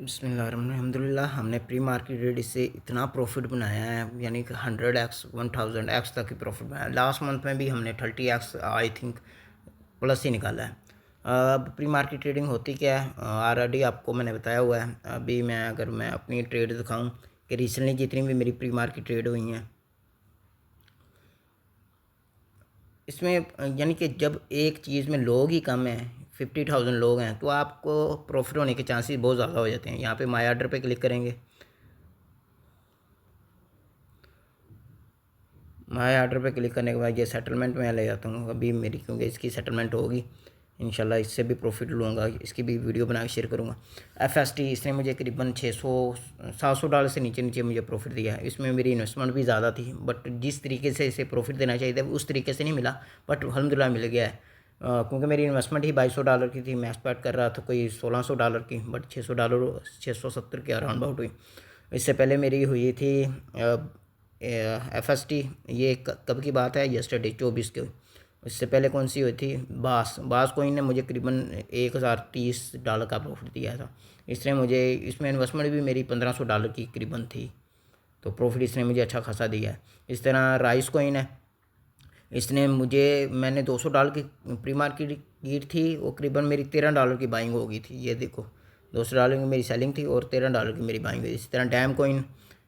बिस्मिल्लाहिर्रहमानिर्रहीम। अल्हम्दुलिल्लाह हमने प्री मार्केट रेट से इतना प्रॉफिट बनाया है, यानी कि 100x 1000x तक की प्रॉफिट बनाया। लास्ट मंथ में भी हमने 30x आई थिंक प्लस ही निकाला है। अब प्री मार्केट ट्रेडिंग होती क्या है, ऑलरेडी आपको मैंने बताया हुआ है। अभी मैं अपनी ट्रेड दिखाऊं कि रिसेंटली जितनी भी मेरी प्री मार्केट ट्रेड हुई हैं, इसमें यानी कि जब एक चीज़ में लोग ही कम हैं, 50,000 लोग हैं, तो आपको प्रॉफिट होने के चांसेस बहुत ज़्यादा हो जाते हैं। यहाँ पे माई ऑर्डर पे क्लिक करेंगे। माई ऑर्डर पे क्लिक करने के बाद ये सेटलमेंट में ले जाता हूँ। अभी मेरी क्योंकि इसकी सेटलमेंट होगी, इंशाल्लाह इससे भी प्रॉफिट लूँगा, इसकी भी वीडियो बना के शेयर करूँगा। FST इसने मुझे करीबन 600-700 डॉलर से नीचे नीचे मुझे प्रॉफिट दिया है। इसमें मेरी इन्वेस्टमेंट भी ज़्यादा थी, बट जिस तरीके से इसे प्रॉफिट देना चाहिए था उस तरीके से नहीं मिला, बट अल्हम्दुलिल्लाह मिल गया है। क्योंकि मेरी इन्वेस्टमेंट ही 2200 डॉलर की थी, मैं एक्सपेक्ट कर रहा था कोई 1600 डॉलर की, बट 600 डॉलर 670 के अराउंड अबाउट हुई। इससे पहले मेरी हुई थी FST, ये कब की बात है, यस्टरडे 24 की। इससे पहले कौन सी हुई थी, बास कोइन ने मुझे करीबन 1030 डॉलर का प्रॉफिट दिया था। इसने मुझे, इसमें इन्वेस्टमेंट भी मेरी 1500 डॉलर की करीबन थी, तो प्रॉफिट इसने मुझे अच्छा खासा दिया है। इस तरह राइस कोइन है, इसने मुझे, मैंने 200 डॉलर की प्री मार्केट की थी, वो करीबन मेरी 13 डॉलर की बाइंग हो गई थी। ये देखो, 200 डॉलर की मेरी सेलिंग थी और 13 डॉलर की मेरी बाइंग हुई। इसी तरह डैम कोइन,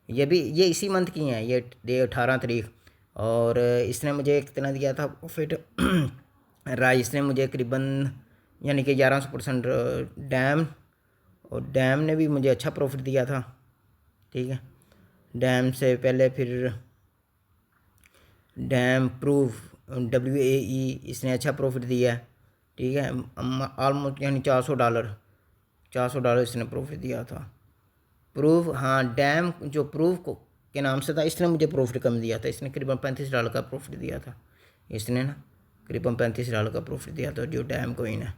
ये इसी मंथ की हैं, ये डे 18 तारीख, और इसने मुझे कितना दिया था प्रॉफिट राइस ने मुझे करीबन यानी कि 1100% डैम, और डैम ने भी मुझे अच्छा प्रॉफिट दिया था। ठीक है, डैम से पहले फिर डैम प्रूफ WAE, इसने अच्छा प्रॉफिट दिया है। ठीक है, ऑलमोस्ट यानी 400 डॉलर इसने प्रॉफिट दिया था। प्रूफ, हाँ, डैम जो प्रूफ को के नाम से था, इसने मुझे प्रॉफिट कम दिया था। इसने करीबन 35 डॉलर का प्रॉफिट दिया था। इसने ना करीबन 35 डॉलर का प्रॉफिट दिया था, जो डैम कोइन है।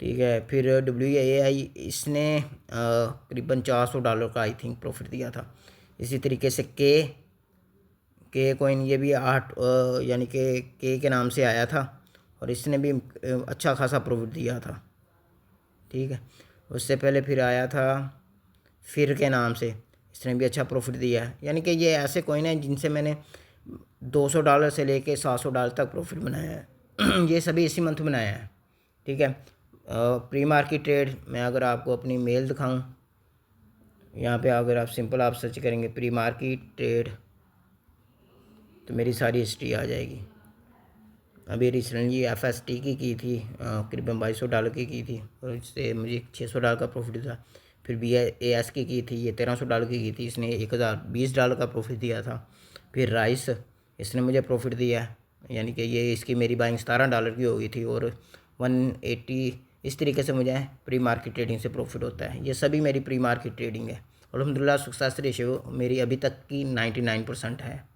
ठीक है, फिर WAI इसने करीबन 400 डॉलर का आई थिंक प्रॉफिट दिया था। इसी तरीके से के कोइन, ये भी 8 यानी कि के नाम से आया था, और इसने भी अच्छा खासा प्रॉफिट दिया था। ठीक है, उससे पहले फिर आया था फिर के नाम से, इसने भी अच्छा प्रॉफिट दिया है। यानी कि ये ऐसे कोइन हैं जिनसे मैंने 200 डॉलर से लेके 700 डॉलर तक प्रॉफिट बनाया है। ये सभी इसी मंथ बनाया है। ठीक है, प्री मार्केट ट्रेड मैं अगर आपको अपनी मेल दिखाऊं, यहाँ पे अगर आप सिंपल आप सर्च करेंगे प्री मार्केट ट्रेड, तो मेरी सारी हिस्ट्री आ जाएगी। अभी रिसेंटली FST की थी, करीबन 2200 डॉलर की थी, और इससे मुझे 600 डॉलर का प्रॉफिट था। फिर BAS की थी, ये 1300 डॉलर की थी, इसने 1020 डॉलर का प्रॉफिट दिया था। फिर राइस, इसने मुझे प्रॉफिट दिया, यानी कि ये इसकी मेरी बाइंग 17 डॉलर की हो गई थी, और 180, इस तरीके से मुझे प्री मार्केट ट्रेडिंग से प्रॉफिट होता है। ये सभी मेरी प्री मार्केट ट्रेडिंग है। अल्हम्दुलिल्लाह सक्सेस रेशियो मेरी अभी तक की 99% है।